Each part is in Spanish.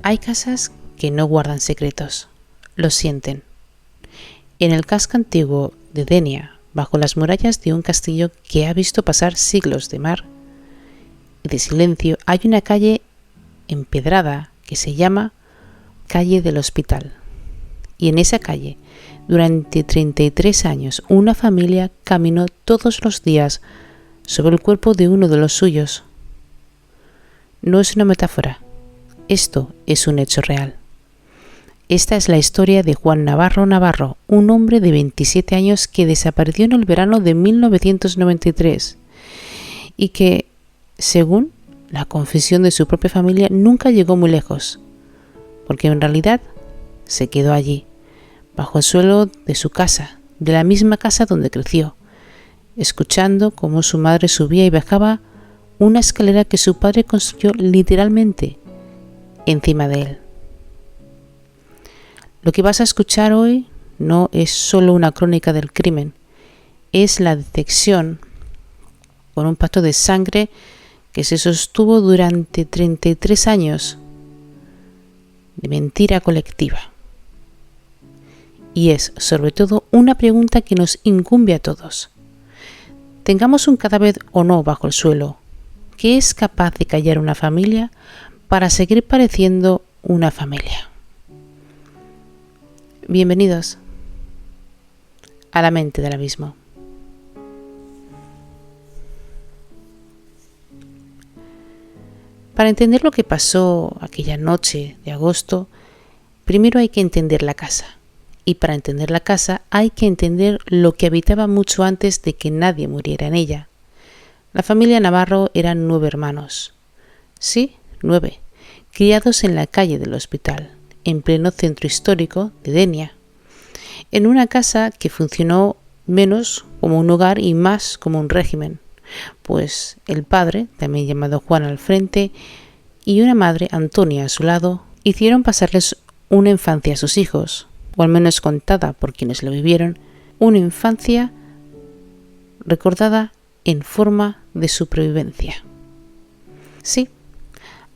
Hay casas que no guardan secretos, los sienten. En el casco antiguo de Denia, bajo las murallas de un castillo que ha visto pasar siglos de mar y de silencio, hay una calle empedrada que se llama Calle del Hospital. Y en esa calle, durante 33 años, una familia caminó todos los días sobre el cuerpo de uno de los suyos. No es una metáfora, esto es un hecho real. Esta es la historia de Juan Navarro Navarro, un hombre de 27 años que desapareció en el verano de 1993 y que, según la confesión de su propia familia, nunca llegó muy lejos, porque en realidad se quedó allí, bajo el suelo de su casa, de la misma casa donde creció, escuchando cómo su madre subía y bajaba una escalera que su padre construyó literalmente encima de él. Lo que vas a escuchar hoy no es solo una crónica del crimen, es la detección con un pacto de sangre que se sostuvo durante 33 años de mentira colectiva. Y es, sobre todo, una pregunta que nos incumbe a todos. Tengamos un cadáver o no bajo el suelo, ¿qué es capaz de callar una familia para seguir pareciendo una familia? Bienvenidos a la mente del abismo. Para entender lo que pasó aquella noche de agosto, primero hay que entender la casa. Y para entender la casa hay que entender lo que habitaba mucho antes de que nadie muriera en ella. La familia Navarro eran 9 hermanos. Sí, 9, criados en la calle del Hospital, en pleno centro histórico de Denia, en una casa que funcionó menos como un hogar y más como un régimen, pues el padre, también llamado Juan al frente, y una madre, Antonia, a su lado, hicieron pasarles una infancia a sus hijos, o al menos contada por quienes lo vivieron, una infancia recordada en forma de supervivencia. Sí,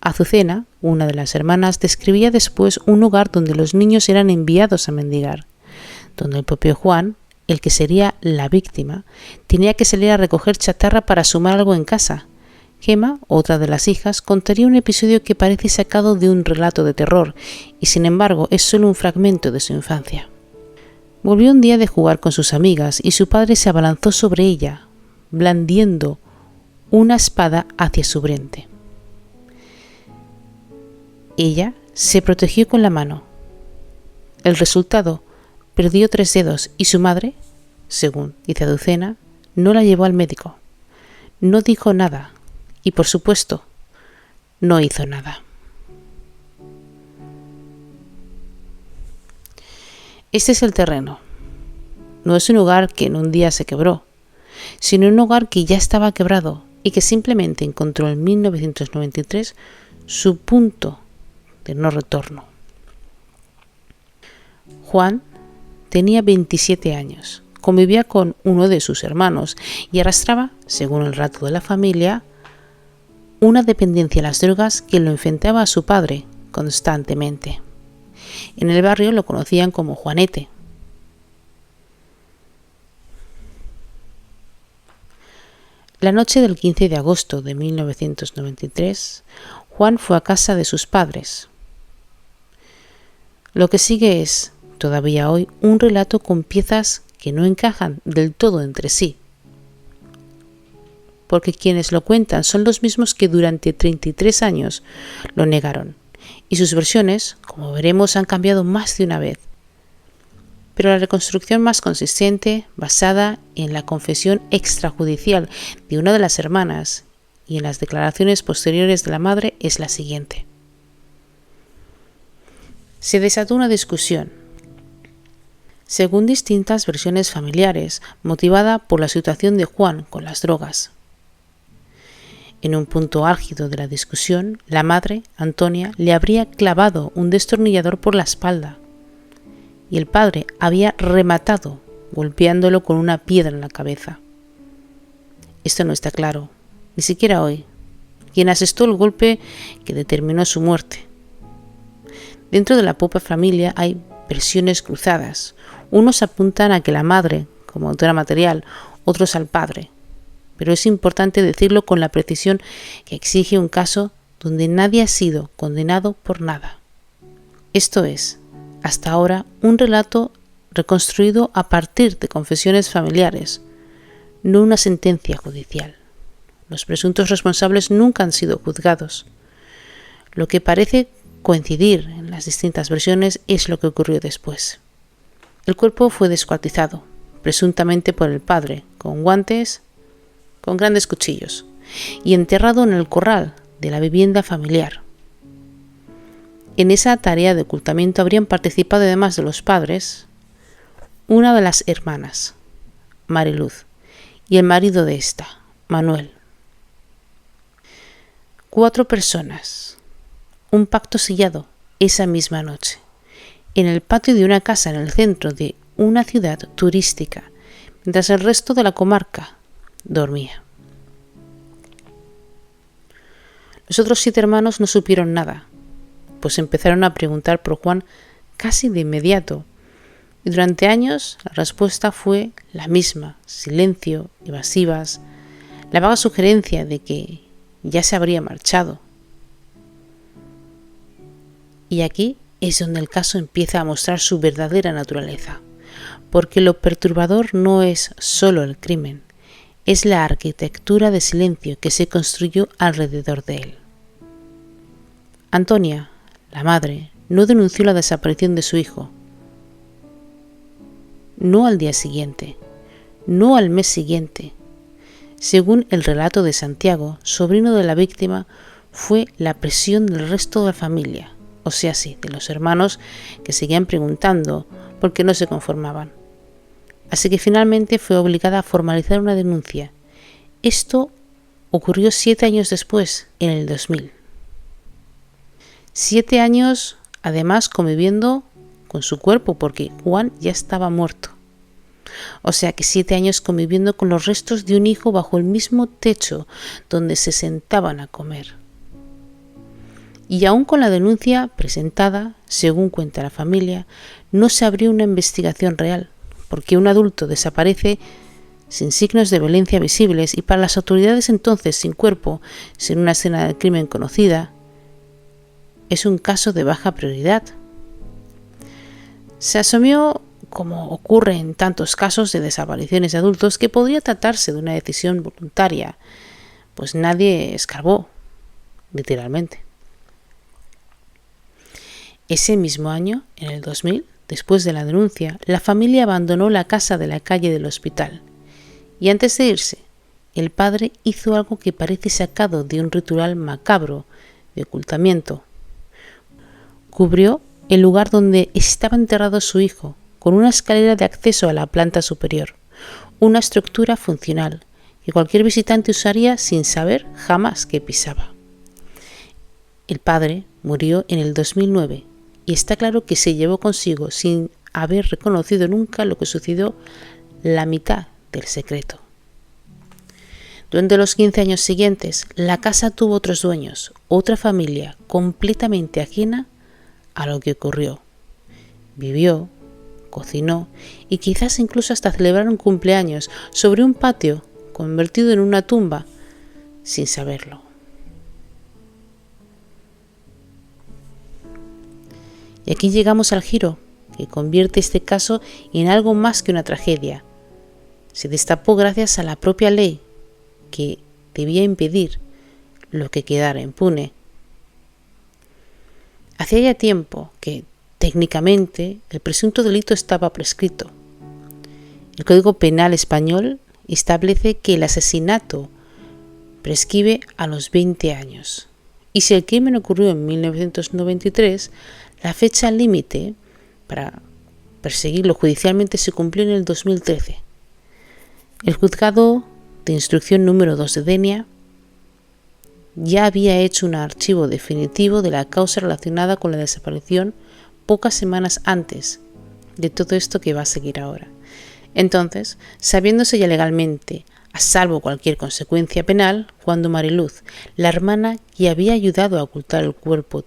Azucena, una de las hermanas, describía después un hogar donde los niños eran enviados a mendigar, donde el propio Juan, el que sería la víctima, tenía que salir a recoger chatarra para sumar algo en casa. Gemma, otra de las hijas, contaría un episodio que parece sacado de un relato de terror, y sin embargo es solo un fragmento de su infancia. Volvió un día de jugar con sus amigas y su padre se abalanzó sobre ella, blandiendo una espada hacia su frente. Ella se protegió con la mano. El resultado, perdió 3 dedos y su madre, según dice Azucena, no la llevó al médico. No dijo nada y, por supuesto, no hizo nada. Este es el terreno. No es un hogar que en un día se quebró, sino un hogar que ya estaba quebrado y que simplemente encontró en 1993 su punto de no retorno. Juan tenía 27 años, convivía con uno de sus hermanos y arrastraba, según el relato de la familia, una dependencia a las drogas que lo enfrentaba a su padre constantemente. En el barrio lo conocían como Juanete. La noche del 15 de agosto de 1993, Juan fue a casa de sus padres. Lo que sigue es, todavía hoy, un relato con piezas que no encajan del todo entre sí, porque quienes lo cuentan son los mismos que durante 33 años lo negaron, y sus versiones, como veremos, han cambiado más de una vez. Pero la reconstrucción más consistente, basada en la confesión extrajudicial de una de las hermanas y en las declaraciones posteriores de la madre, es la siguiente. Se desató una discusión, según distintas versiones familiares, motivada por la situación de Juan con las drogas. En un punto álgido de la discusión, la madre, Antonia, le habría clavado un destornillador por la espalda y el padre había rematado, golpeándolo con una piedra en la cabeza. Esto no está claro, ni siquiera hoy, quien asestó el golpe que determinó su muerte. Dentro de la propia familia hay versiones cruzadas. Unos apuntan a que la madre, como autora material, otros al padre. Pero es importante decirlo con la precisión que exige un caso donde nadie ha sido condenado por nada. Esto es, hasta ahora, un relato reconstruido a partir de confesiones familiares, no una sentencia judicial. Los presuntos responsables nunca han sido juzgados. Lo que parece coincidir en las distintas versiones es lo que ocurrió después. El cuerpo fue descuartizado, presuntamente por el padre, con guantes, con grandes cuchillos, y enterrado en el corral de la vivienda familiar. En esa tarea de ocultamiento habrían participado, además de los padres, una de las hermanas, Mariluz, y el marido de esta, Manuel. 4 personas. Un pacto sellado esa misma noche, en el patio de una casa en el centro de una ciudad turística, mientras el resto de la comarca dormía. Los otros 7 hermanos no supieron nada, pues empezaron a preguntar por Juan casi de inmediato, y durante años la respuesta fue la misma: silencio, evasivas, la vaga sugerencia de que ya se habría marchado. Y aquí es donde el caso empieza a mostrar su verdadera naturaleza, porque lo perturbador no es solo el crimen, es la arquitectura de silencio que se construyó alrededor de él. Antonia, la madre, no denunció la desaparición de su hijo. No al día siguiente, no al mes siguiente. Según el relato de Santiago, sobrino de la víctima, fue la presión del resto de la familia, o sea, sí, de los hermanos, que seguían preguntando por qué no se conformaban. Así que finalmente fue obligada a formalizar una denuncia. Esto ocurrió 7 años después, en el 2000. 7 años, además, conviviendo con su cuerpo, porque Juan ya estaba muerto. O sea que 7 años conviviendo con los restos de un hijo bajo el mismo techo donde se sentaban a comer. Y aún con la denuncia presentada, según cuenta la familia, no se abrió una investigación real, porque un adulto desaparece sin signos de violencia visibles y para las autoridades entonces sin cuerpo, sin una escena del crimen conocida, es un caso de baja prioridad. Se asumió, como ocurre en tantos casos de desapariciones de adultos, que podría tratarse de una decisión voluntaria, pues nadie escarbó, literalmente. Ese mismo año, en el 2000, después de la denuncia, la familia abandonó la casa de la calle del hospital. Y antes de irse, el padre hizo algo que parece sacado de un ritual macabro de ocultamiento. Cubrió el lugar donde estaba enterrado su hijo con una escalera de acceso a la planta superior, una estructura funcional que cualquier visitante usaría sin saber jamás que pisaba. El padre murió en el 2009 y está claro que se llevó consigo, sin haber reconocido nunca lo que sucedió, la mitad del secreto. Durante los 15 años siguientes, la casa tuvo otros dueños, otra familia completamente ajena a lo que ocurrió. Vivió, cocinó y quizás incluso hasta celebraron cumpleaños sobre un patio convertido en una tumba sin saberlo. Y aquí llegamos al giro que convierte este caso en algo más que una tragedia. Se destapó gracias a la propia ley que debía impedir lo que quedara impune. Hacía ya tiempo que, técnicamente, el presunto delito estaba prescrito. El Código Penal español establece que el asesinato prescribe a los 20 años. Y si el crimen ocurrió en 1993, la fecha límite para perseguirlo judicialmente se cumplió en el 2013. El juzgado de instrucción número 2 de Denia ya había hecho un archivo definitivo de la causa relacionada con la desaparición pocas semanas antes de todo esto que va a seguir ahora. Entonces, sabiéndose ya legalmente, a salvo cualquier consecuencia penal, cuando Mariluz, la hermana que había ayudado a ocultar el cuerpo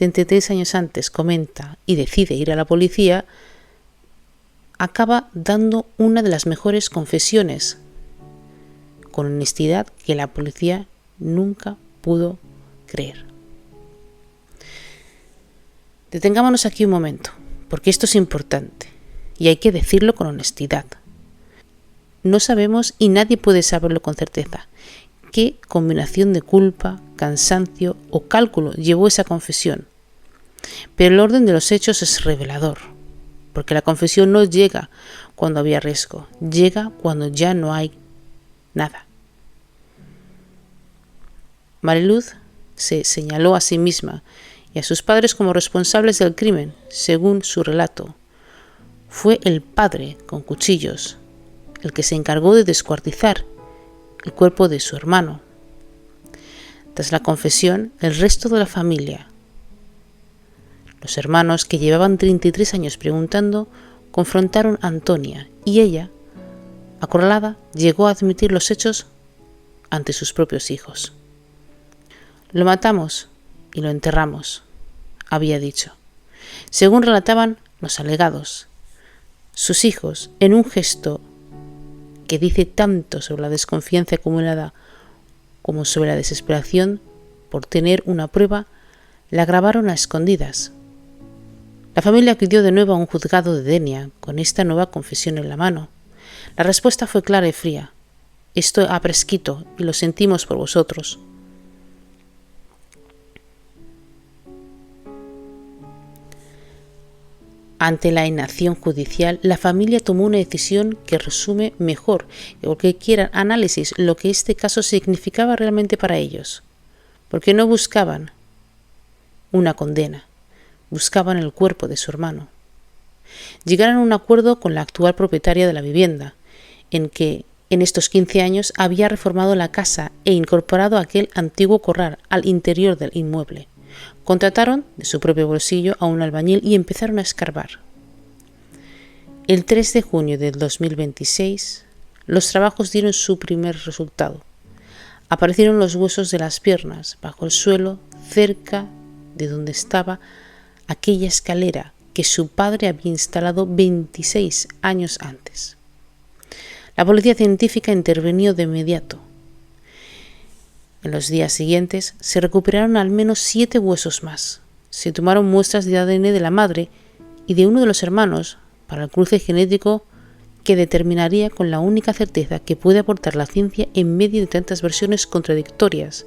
33 años antes, comenta y decide ir a la policía, acaba dando una de las mejores confesiones, con honestidad, que la policía nunca pudo creer. Detengámonos aquí un momento, porque esto es importante y hay que decirlo con honestidad. No sabemos, y nadie puede saberlo con certeza, qué combinación de culpa, cansancio o cálculo llevó esa confesión. Pero el orden de los hechos es revelador, porque la confesión no llega cuando había riesgo, llega cuando ya no hay nada. Mariluz se señaló a sí misma y a sus padres como responsables del crimen, según su relato. Fue el padre, con cuchillos, el que se encargó de descuartizar el cuerpo de su hermano. Tras la confesión, el resto de la familia, los hermanos, que llevaban 33 años preguntando, confrontaron a Antonia y ella, acorralada, llegó a admitir los hechos ante sus propios hijos. Lo matamos y lo enterramos, había dicho. Según relataban los alegados, sus hijos, en un gesto que dice tanto sobre la desconfianza acumulada como sobre la desesperación por tener una prueba, la grabaron a escondidas. La familia acudió de nuevo a un juzgado de Denia con esta nueva confesión en la mano. La respuesta fue clara y fría. Esto ha prescrito y lo sentimos por vosotros. Ante la inacción judicial, la familia tomó una decisión que resume mejor que cualquier análisis lo que este caso significaba realmente para ellos, porque no buscaban una condena, buscaban el cuerpo de su hermano. Llegaron a un acuerdo con la actual propietaria de la vivienda, en que en estos 15 años había reformado la casa e incorporado aquel antiguo corral al interior del inmueble. Contrataron de su propio bolsillo a un albañil y empezaron a escarbar. El 3 de junio del 2026, los trabajos dieron su primer resultado. Aparecieron los huesos de las piernas bajo el suelo, cerca de donde estaba aquella escalera que su padre había instalado 26 años antes. La policía científica intervino de inmediato. En los días siguientes se recuperaron al menos 7 huesos más. Se tomaron muestras de ADN de la madre y de uno de los hermanos para el cruce genético que determinaría con la única certeza que puede aportar la ciencia en medio de tantas versiones contradictorias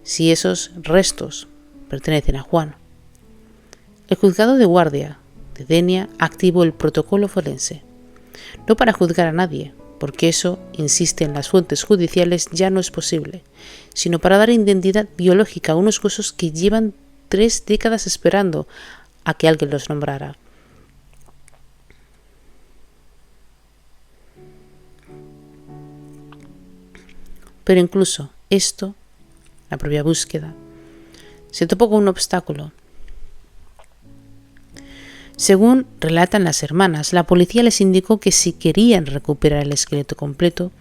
si esos restos pertenecen a Juan. El juzgado de guardia de Denia activó el protocolo forense, no para juzgar a nadie, porque eso, insisten las fuentes judiciales, ya no es posible, sino para dar identidad biológica a unos huesos que llevan 3 décadas esperando a que alguien los nombrara. Pero incluso esto, la propia búsqueda, se topó con un obstáculo. Según relatan las hermanas, la policía les indicó que si querían recuperar el esqueleto completo,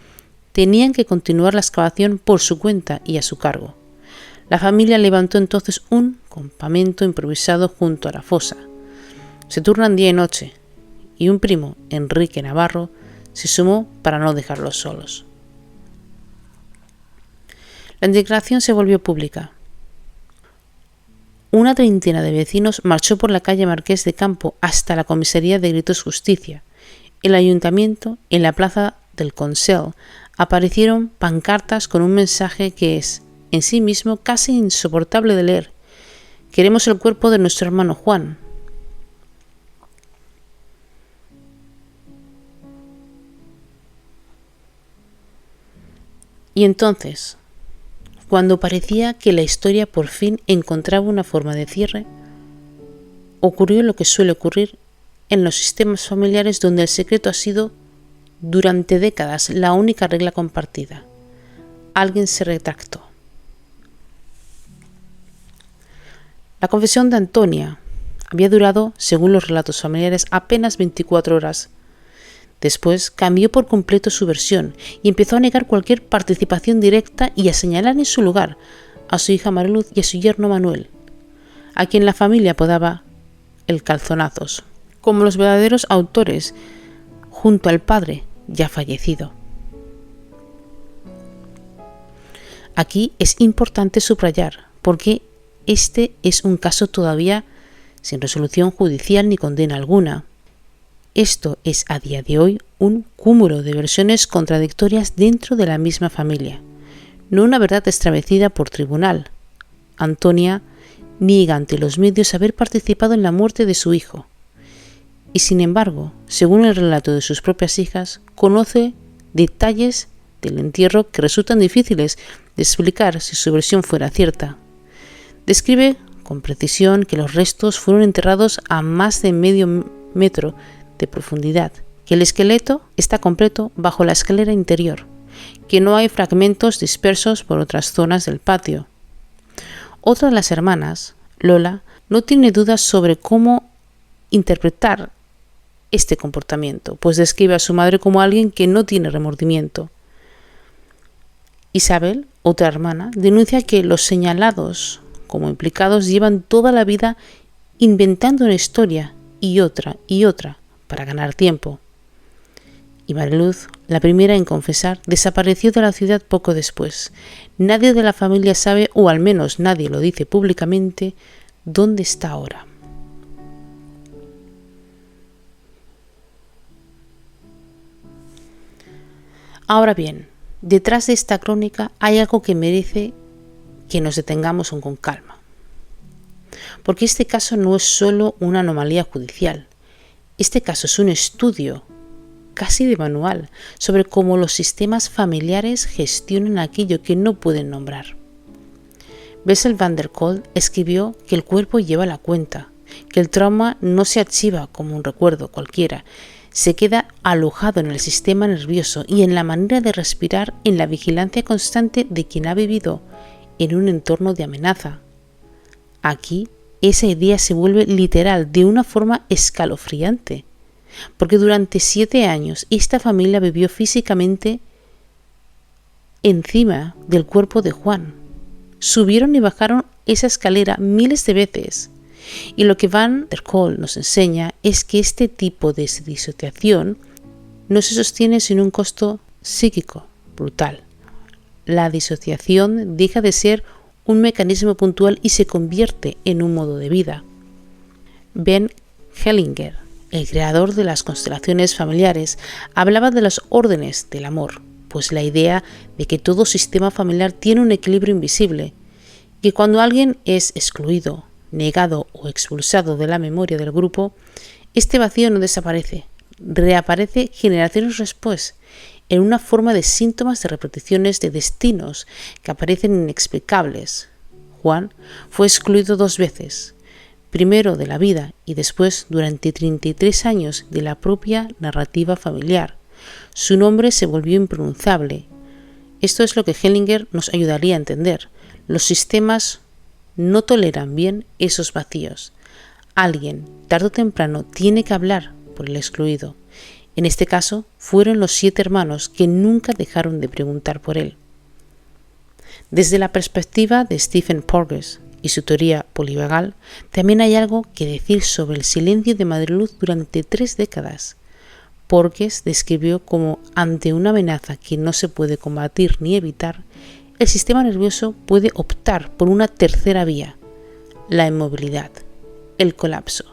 tenían que continuar la excavación por su cuenta y a su cargo. La familia levantó entonces un campamento improvisado junto a la fosa. Se turnan día y noche, y un primo, Enrique Navarro, se sumó para no dejarlos solos. La indignación se volvió pública. Una treintena de vecinos marchó por la calle Marqués de Campo hasta la comisaría de Gritos Justicia. El ayuntamiento, en la plaza del Consell, aparecieron pancartas con un mensaje que es, en sí mismo, casi insoportable de leer. Queremos el cuerpo de nuestro hermano Juan. Y entonces, cuando parecía que la historia por fin encontraba una forma de cierre, ocurrió lo que suele ocurrir en los sistemas familiares donde el secreto ha sido durante décadas la única regla compartida. Alguien se retractó. La confesión de Antonia había durado, según los relatos familiares, apenas 24 horas. Después cambió por completo su versión y empezó a negar cualquier participación directa y a señalar en su lugar a su hija Mariluz y a su yerno Manuel. a quien la familia apodaba el Calzonazos, como los verdaderos autores, junto al padre ya fallecido. Aquí es importante subrayar, porque este es un caso todavía sin resolución judicial ni condena alguna. Esto es a día de hoy un cúmulo de versiones contradictorias dentro de la misma familia, no una verdad establecida por tribunal. Antonia niega ante los medios haber participado en la muerte de su hijo, y sin embargo, según el relato de sus propias hijas, conoce detalles del entierro que resultan difíciles de explicar si su versión fuera cierta. Describe con precisión que los restos fueron enterrados a más de medio metro de profundidad, que el esqueleto está completo bajo la escalera interior, que no hay fragmentos dispersos por otras zonas del patio. Otra de las hermanas, Lola, no tiene dudas sobre cómo interpretar este comportamiento, pues describe a su madre como alguien que no tiene remordimiento. Isabel, otra hermana, denuncia que los señalados como implicados llevan toda la vida inventando una historia y otra para ganar tiempo. Y Mariluz, la primera en confesar, desapareció de la ciudad poco después. Nadie de la familia sabe, o al menos nadie lo dice públicamente, dónde está ahora. Ahora bien, detrás de esta crónica hay algo que merece que nos detengamos con calma. Porque este caso no es solo una anomalía judicial. Este caso es un estudio, casi de manual, sobre cómo los sistemas familiares gestionan aquello que no pueden nombrar. Bessel van der Kolk escribió que el cuerpo lleva la cuenta, que el trauma no se archiva como un recuerdo cualquiera, se queda alojado en el sistema nervioso y en la manera de respirar, en la vigilancia constante de quien ha vivido en un entorno de amenaza. Aquí, esa idea se vuelve literal de una forma escalofriante, porque durante 7 años esta familia vivió físicamente encima del cuerpo de Juan. Subieron y bajaron esa escalera miles de veces. Y lo que Van der Kolk nos enseña es que este tipo de disociación no se sostiene sin un costo psíquico brutal. La disociación deja de ser un mecanismo puntual y se convierte en un modo de vida. Ben Hellinger, el creador de las constelaciones familiares, hablaba de las órdenes del amor, pues la idea de que todo sistema familiar tiene un equilibrio invisible, que cuando alguien es excluido, negado o expulsado de la memoria del grupo, este vacío no desaparece, reaparece generaciones después, en una forma de síntomas de repeticiones de destinos que aparecen inexplicables. Juan fue excluido 2 veces, primero de la vida y después durante 33 años de la propia narrativa familiar. Su nombre se volvió impronunciable. Esto es lo que Hellinger nos ayudaría a entender. Los sistemas no toleran bien esos vacíos. Alguien, tarde o temprano, tiene que hablar por el excluido. En este caso, fueron los 7 hermanos que nunca dejaron de preguntar por él. Desde la perspectiva de Stephen Porges y su teoría polivagal, también hay algo que decir sobre el silencio de Mariluz durante 3 décadas. Porges describió como, ante una amenaza que no se puede combatir ni evitar, el sistema nervioso puede optar por una tercera vía, la inmovilidad, el colapso,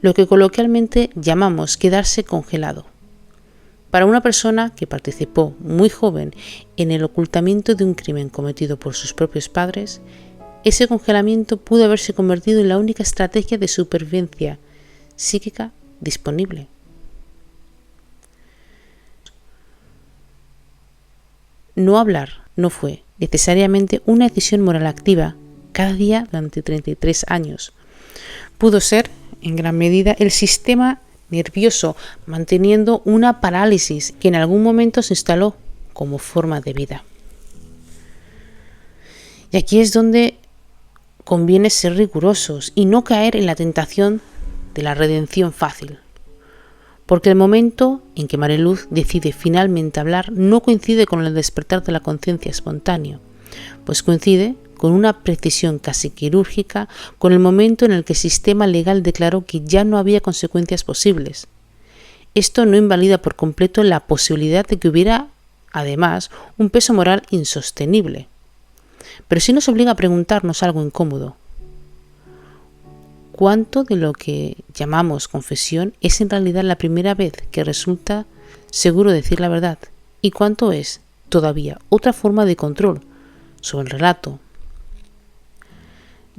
lo que coloquialmente llamamos quedarse congelado. Para una persona que participó muy joven en el ocultamiento de un crimen cometido por sus propios padres, ese congelamiento pudo haberse convertido en la única estrategia de supervivencia psíquica disponible. No hablar no fue necesariamente una decisión moral activa cada día durante 33 años. Pudo ser, en gran medida, el sistema nervioso manteniendo una parálisis que en algún momento se instaló como forma de vida. Y aquí es donde conviene ser rigurosos y no caer en la tentación de la redención fácil. Porque el momento en que Mariluz decide finalmente hablar no coincide con el despertar de la conciencia espontáneo, pues coincide con una precisión casi quirúrgica con el momento en el que el sistema legal declaró que ya no había consecuencias posibles. Esto no invalida por completo la posibilidad de que hubiera, además, un peso moral insostenible, pero sí nos obliga a preguntarnos algo incómodo. ¿Cuánto de lo que llamamos confesión es en realidad la primera vez que resulta seguro decir la verdad? ¿Y cuánto es todavía otra forma de control sobre el relato?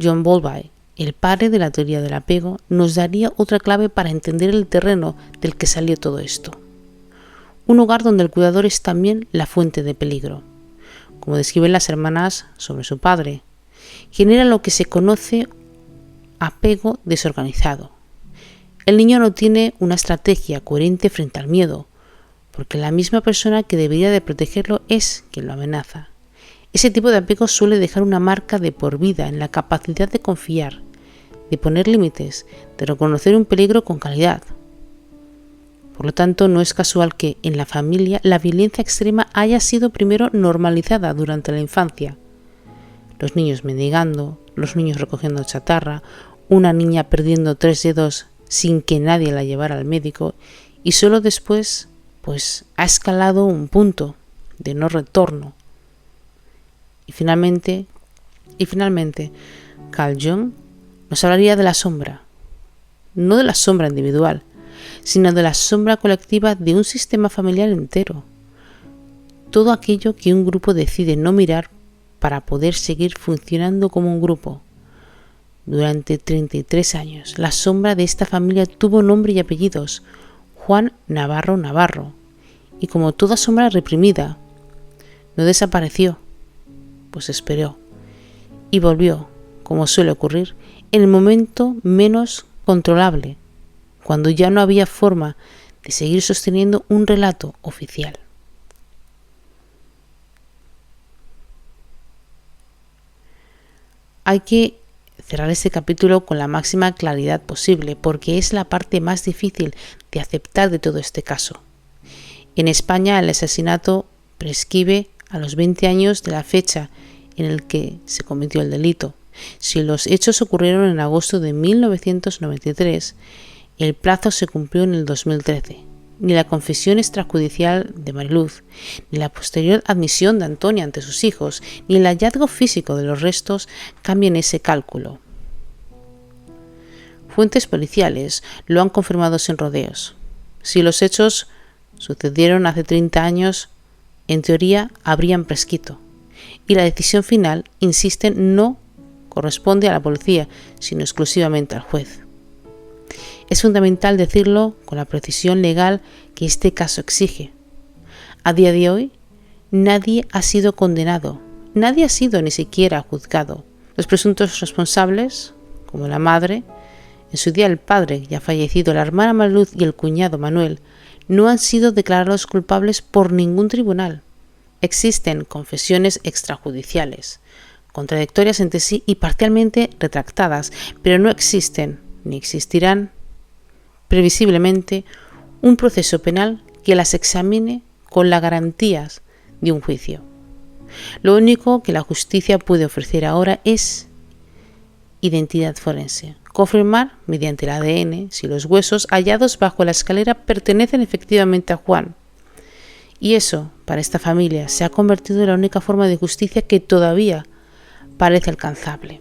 John Bowlby, el padre de la teoría del apego, nos daría otra clave para entender el terreno del que salió todo esto. Un hogar donde el cuidador es también la fuente de peligro, como describen las hermanas sobre su padre. Genera lo que se conoce apego desorganizado. El niño no tiene una estrategia coherente frente al miedo, porque la misma persona que debería de protegerlo es quien lo amenaza. Ese tipo de apego suele dejar una marca de por vida en la capacidad de confiar, de poner límites, de reconocer un peligro con calidad. Por lo tanto, no es casual que en la familia la violencia extrema haya sido primero normalizada durante la infancia. Los niños mendigando, los niños recogiendo chatarra, una niña perdiendo 3 dedos sin que nadie la llevara al médico, y solo después, pues, ha escalado un punto de no retorno. Y finalmente, Carl Jung nos hablaría de la sombra, no de la sombra individual, sino de la sombra colectiva de un sistema familiar entero. Todo aquello que un grupo decide no mirar para poder seguir funcionando como un grupo. Durante 33 años, la sombra de esta familia tuvo nombre y apellidos: Juan Navarro Navarro, y como toda sombra reprimida, no desapareció, pues esperó, y volvió, como suele ocurrir, en el momento menos controlable, cuando ya no había forma de seguir sosteniendo un relato oficial. Hay que cerrar este capítulo con la máxima claridad posible, porque es la parte más difícil de aceptar de todo este caso. En España, el asesinato prescribe a los 20 años de la fecha en el que se cometió el delito. Si los hechos ocurrieron en agosto de 1993, el plazo se cumplió en el 2013. Ni la confesión extrajudicial de Mariluz, ni la posterior admisión de Antonia ante sus hijos, ni el hallazgo físico de los restos cambian ese cálculo. Fuentes policiales lo han confirmado sin rodeos. Si los hechos sucedieron hace 30 años, en teoría habrían prescrito. Y la decisión final, insisten, no corresponde a la policía, sino exclusivamente al juez. Es fundamental decirlo con la precisión legal que este caso exige. A día de hoy, nadie ha sido condenado, nadie ha sido ni siquiera juzgado. Los presuntos responsables, como la madre, en su día el padre ya fallecido, la hermana Mariluz y el cuñado Manuel, no han sido declarados culpables por ningún tribunal. Existen confesiones extrajudiciales, contradictorias entre sí y parcialmente retractadas, pero no existen, ni existirán, previsiblemente, un proceso penal que las examine con las garantías de un juicio. Lo único que la justicia puede ofrecer ahora es identidad forense, confirmar mediante el ADN si los huesos hallados bajo la escalera pertenecen efectivamente a Juan. Y eso, para esta familia, se ha convertido en la única forma de justicia que todavía parece alcanzable.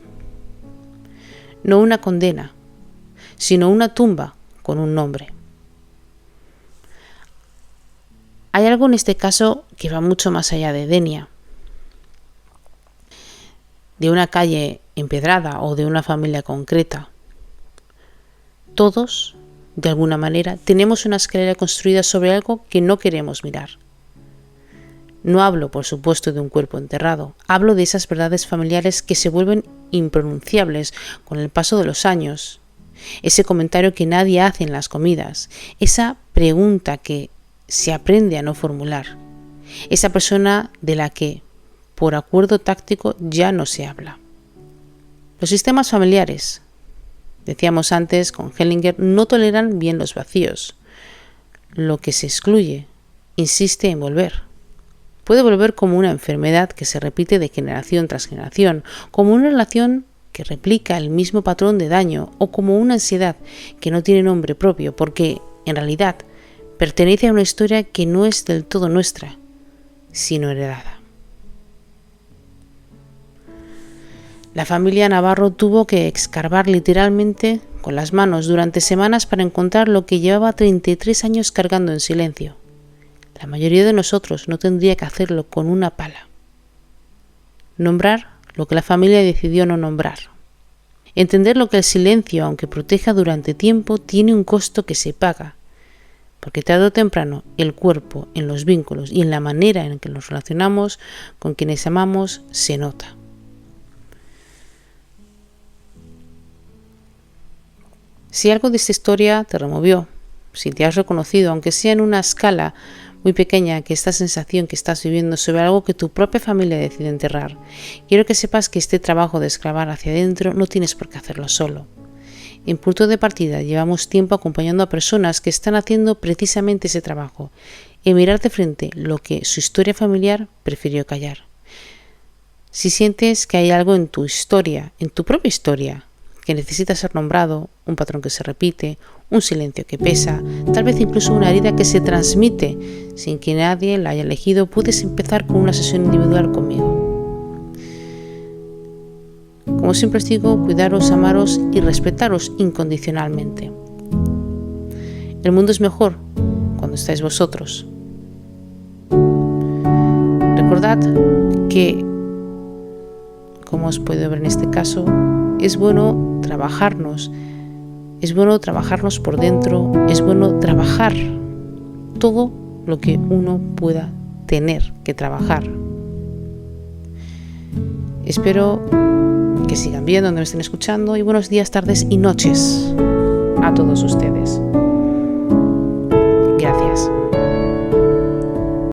No una condena, sino una tumba con un nombre. Hay algo en este caso que va mucho más allá de Denia, de una calle empedrada o de una familia concreta. Todos, de alguna manera, tenemos una escalera construida sobre algo que no queremos mirar. No hablo, por supuesto, de un cuerpo enterrado. Hablo de esas verdades familiares que se vuelven impronunciables con el paso de los años. Ese comentario que nadie hace en las comidas. Esa pregunta que se aprende a no formular. Esa persona de la que, por acuerdo táctico, ya no se habla. Los sistemas familiares, decíamos antes con Hellinger, no toleran bien los vacíos. Lo que se excluye insiste en volver. Puede volver como una enfermedad que se repite de generación tras generación, como una relación que replica el mismo patrón de daño o como una ansiedad que no tiene nombre propio porque, en realidad, pertenece a una historia que no es del todo nuestra, sino heredada. La familia Navarro tuvo que escarbar literalmente con las manos durante semanas para encontrar lo que llevaba 33 años cargando en silencio. La mayoría de nosotros no tendría que hacerlo con una pala. Nombrar lo que la familia decidió no nombrar. Entender lo que el silencio, aunque proteja durante tiempo, tiene un costo que se paga, porque tarde o temprano el cuerpo, en los vínculos y en la manera en que nos relacionamos con quienes amamos, se nota. Si algo de esta historia te removió, si te has reconocido, aunque sea en una escala muy pequeña, que esta sensación que estás viviendo sobre algo que tu propia familia decide enterrar, quiero que sepas que este trabajo de escarbar hacia adentro no tienes por qué hacerlo solo. En punto de partida llevamos tiempo acompañando a personas que están haciendo precisamente ese trabajo y mirar de frente lo que su historia familiar prefirió callar. Si sientes que hay algo en tu historia, en tu propia historia, que necesita ser nombrado, un patrón que se repite, un silencio que pesa, tal vez incluso una herida que se transmite sin que nadie la haya elegido, puedes empezar con una sesión individual conmigo. Como siempre os digo, cuidaros, amaros y respetaros incondicionalmente. El mundo es mejor cuando estáis vosotros. Recordad que, como os puedo ver en este caso, es bueno trabajarnos por dentro, es bueno trabajar todo lo que uno pueda tener que trabajar. Espero que sigan bien donde me estén escuchando y buenos días, tardes y noches a todos ustedes.